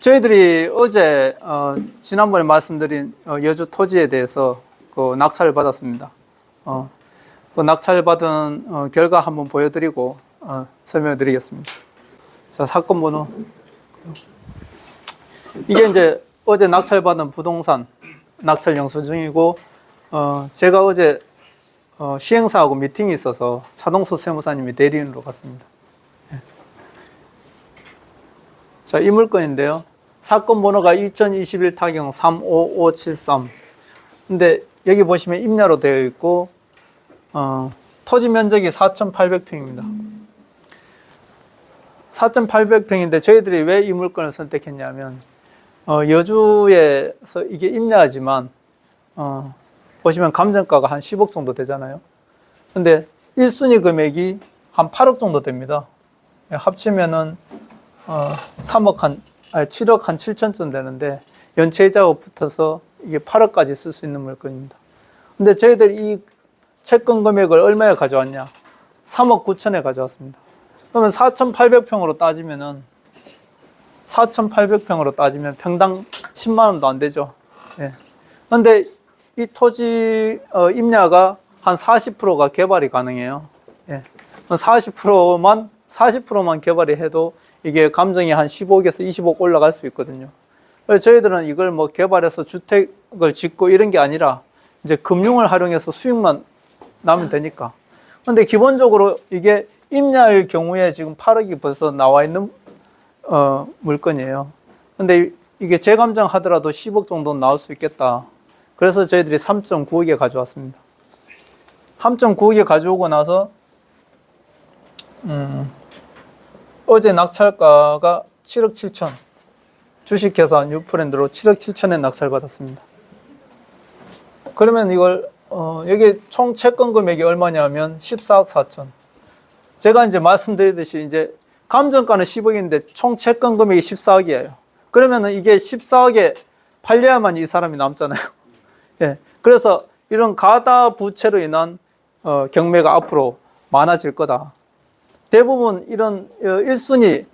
저희들이 어제 지난번에 말씀드린 여주 토지에 대해서 그 낙찰을 받았습니다. 그 낙찰 받은 결과 한번 보여드리고 설명을 드리겠습니다. 자, 사건 번호. 이게 이제 어제 낙찰 받은 부동산 낙찰 영수증이고, 제가 어제 시행사하고 미팅이 있어서 차동수 세무사님이 대리인으로 갔습니다. 자, 이 물건인데요. 사건 번호가 2021 타경 35573. 근데 여기 보시면 임야로 되어 있고, 토지 면적이 4,800평입니다. 4,800평인데 저희들이 왜 이 물건을 선택했냐면, 여주에서 이게 임야지만, 보시면 감정가가 한 10억 정도 되잖아요. 근데 1순위 금액이 한 8억 정도 됩니다. 합치면은 7억 한 7천쯤 되는데 연체이자가 붙어서 이게 8억까지 쓸 수 있는 물건입니다. 근데 저희들이 이 채권 금액을 얼마에 가져왔냐? 3억 9천에 가져왔습니다. 그러면 4,800평으로 따지면 평당 10만 원도 안 되죠. 예. 근데 이 토지 임야가 한 40%가 개발이 가능해요. 예. 40%만 개발이 해도 이게 감정이 한 15억에서 20억 올라갈 수 있거든요. 그래서 저희들은 이걸 뭐 개발해서 주택을 짓고 이런 게 아니라 이제 금융을 활용해서 수익만 나면 되니까. 근데 기본적으로 이게 임야일 경우에 지금 8억이 벌써 나와 있는 물건이에요. 근데 이게 재감정 하더라도 10억 정도는 나올 수 있겠다. 그래서 저희들이 3.9억에 가져왔습니다. 3.9억에 가져오고 나서 어제 낙찰가가 7억 7천, 주식회사 뉴프렌드로 7억 7천에 낙찰받았습니다. 그러면 이걸 여기 총 채권 금액이 얼마냐면 14억 4천. 제가 이제 말씀드리듯이 이제 감정가는 10억인데 총 채권 금액이 14억이에요. 그러면은 이게 14억에 팔려야만 이 사람이 남잖아요. 예. 그래서 이런 가다 부채로 인한 경매가 앞으로 많아질 거다. 대부분 이런 1순위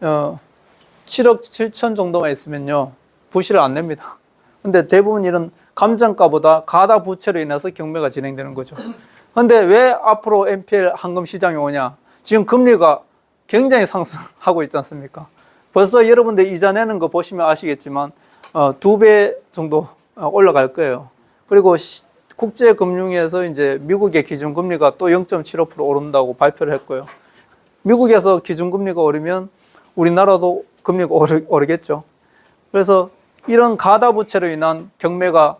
7억 7천 정도만 있으면요 부실을 안 냅니다. 근데 대부분 이런 감정가보다 가다 부채로 인해서 경매가 진행되는 거죠. 근데 왜 앞으로 NPL 황금 시장이 오냐? 지금 금리가 굉장히 상승하고 있지 않습니까? 벌써 여러분들 이자 내는 거 보시면 아시겠지만 2배 정도 올라갈 거예요. 그리고 국제금융에서 이제 미국의 기준금리가 또 0.75% 오른다고 발표를 했고요. 미국에서 기준금리가 오르면 우리나라도 금리가 오르겠죠. 그래서 이런 가다부채로 인한 경매가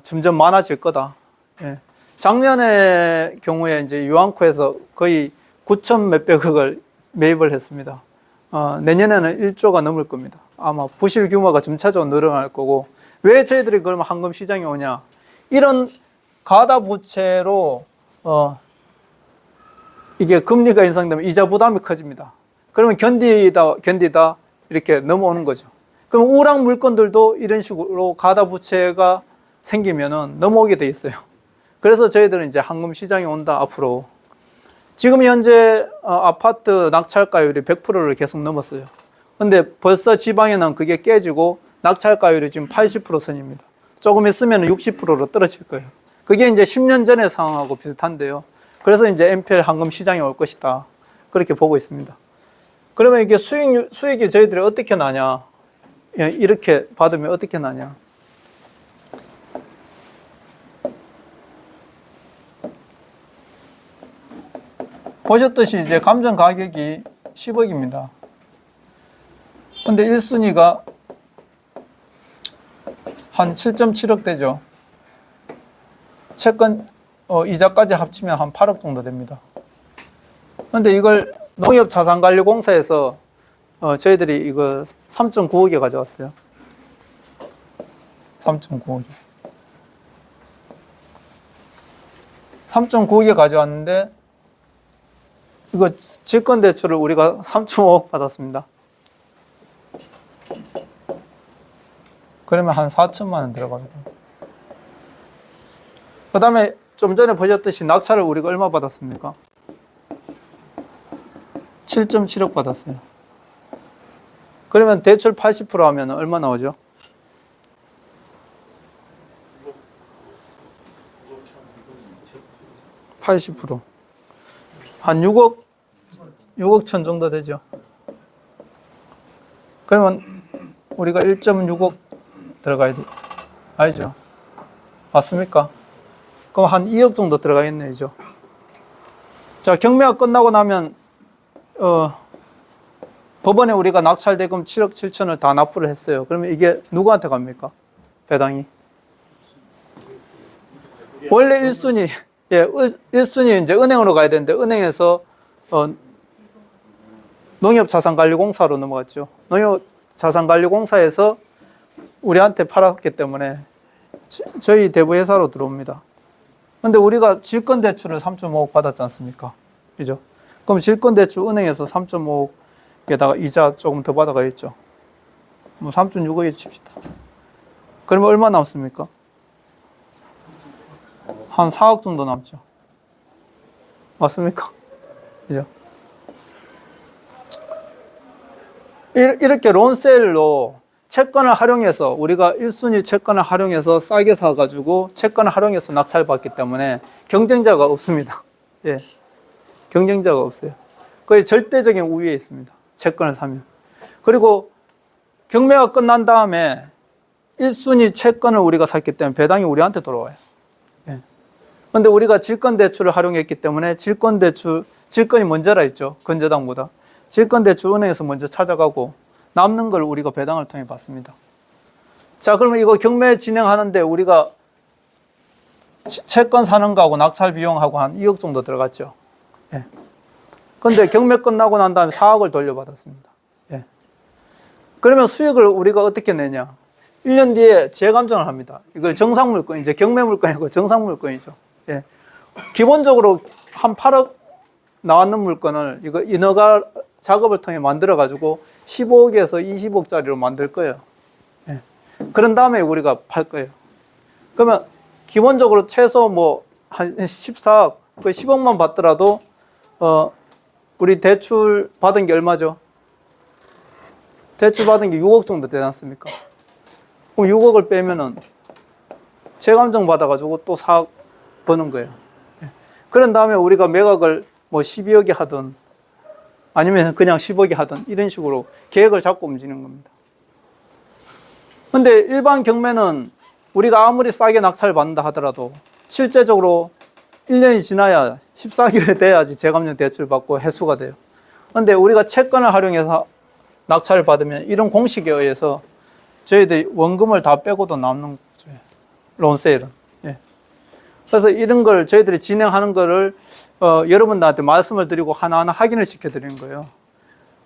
점점 많아질 거다. 예. 작년의 경우에 이제 유안코에서 거의 9천 몇백억을 매입을 했습니다. 내년에는 1조가 넘을 겁니다. 아마 부실 규모가 점차적으로 늘어날 거고. 왜 저희들이 그러면 황금 시장이 오냐? 이런 가다부채로 이게 금리가 인상되면 이자 부담이 커집니다. 그러면 견디다 이렇게 넘어오는 거죠. 그럼 우량 물건들도 이런 식으로 가다부채가 생기면은 넘어오게 돼 있어요. 그래서 저희들은 이제 황금 시장이 온다 앞으로. 지금 현재 아파트 낙찰가율이 100%를 계속 넘었어요. 근데 벌써 지방에는 그게 깨지고 낙찰가율이 지금 80% 선입니다. 조금 있으면 60%로 떨어질 거예요. 그게 이제 10년 전의 상황하고 비슷한데요. 그래서 이제 NPL 황금 시장이 올 것이다. 그렇게 보고 있습니다. 그러면 이게 수익이 저희들이 어떻게 나냐? 이렇게 받으면 어떻게 나냐? 보셨듯이 이제 감정 가격이 10억입니다. 근데 1순위가 한 7.7억 되죠. 채권 이자까지 합치면 한 8억 정도 됩니다. 근데 이걸 농협자산관리공사에서 저희들이 이거 3.9억에 가져왔어요. 3.9억에. 3.9억에 가져왔는데 이거 질권대출을 우리가 3.5억 받았습니다. 그러면 한 4천만 원 들어가거든요. 그 다음에 좀 전에 보셨듯이 낙찰을 우리가 얼마 받았습니까? 7.7억 받았어요. 그러면 대출 80% 하면 얼마 나오죠? 80%. 한 6억 천 정도 되죠. 그러면 우리가 1.6억 들어가야 돼. 알죠? 맞습니까? 그럼 한 2억 정도 들어가겠네요. 그죠? 자, 경매가 끝나고 나면, 법원에 우리가 낙찰대금 7억 7천을 다 납부를 했어요. 그러면 이게 누구한테 갑니까? 배당이. 원래 1순위, 예, 1순위 이제 은행으로 가야 되는데, 은행에서, 농협자산관리공사로 넘어갔죠. 농협자산관리공사에서 우리한테 팔았기 때문에 저희 대부회사로 들어옵니다. 근데 우리가 질권대출을 3.5억 받았지 않습니까? 그죠? 그럼 질권대출 은행에서 3.5억에다가 이자 조금 더 받아가겠죠. 뭐 3.6억에 칩시다. 그러면 얼마 남습니까? 한 4억 정도 남죠. 맞습니까? 그죠? 이렇게 론세일로 채권을 활용해서 우리가 1순위 채권을 활용해서 싸게 사가지고 채권을 활용해서 낙찰받기 때문에 경쟁자가 없습니다. 예, 경쟁자가 없어요. 거의 절대적인 우위에 있습니다. 채권을 사면. 그리고 경매가 끝난 다음에 1순위 채권을 우리가 샀기 때문에 배당이 우리한테 돌아와요. 예. 근데 우리가 질권대출을 활용했기 때문에 질권이 먼저라 했죠. 건저당보다. 질권대출 은행에서 먼저 찾아가고 남는 걸 우리가 배당을 통해 받습니다. 자, 그러면 이거 경매 진행하는데 우리가 채권 사는 거하고 낙찰 비용하고 한 2억 정도 들어갔죠. 예. 근데 경매 끝나고 난 다음에 4억을 돌려받았습니다. 예. 그러면 수익을 우리가 어떻게 내냐? 1년 뒤에 재감정을 합니다. 이걸 정상물건, 이제 경매물건이고 정상물건이죠. 예. 기본적으로 한 8억 나왔는 물건을 이거 인허가 작업을 통해 만들어 가지고 15억에서 20억짜리로 만들 거예요. 예. 그런 다음에 우리가 팔 거예요. 그러면 기본적으로 최소 뭐 한 14억, 그 10억만 받더라도 우리 대출 받은 게 얼마죠? 대출 받은 게 6억 정도 되지 않습니까? 그럼 6억을 빼면은 재감정 받아가지고 또 4억 버는 거예요. 예. 그런 다음에 우리가 매각을 뭐 12억이 하든 아니면 그냥 10억이 하든 이런 식으로 계획을 잡고 움직이는 겁니다. 근데 일반 경매는 우리가 아무리 싸게 낙찰을 받는다 하더라도 실제적으로 1년이 지나야 14개월이 돼야지 재감정 대출 받고 해수가 돼요. 근데 우리가 채권을 활용해서 낙찰을 받으면 이런 공식에 의해서 저희들이 원금을 다 빼고도 남는 거죠. 론세일은. 예. 그래서 이런 걸 저희들이 진행하는 거를 여러분들한테 말씀을 드리고 하나하나 확인을 시켜드리는 거예요.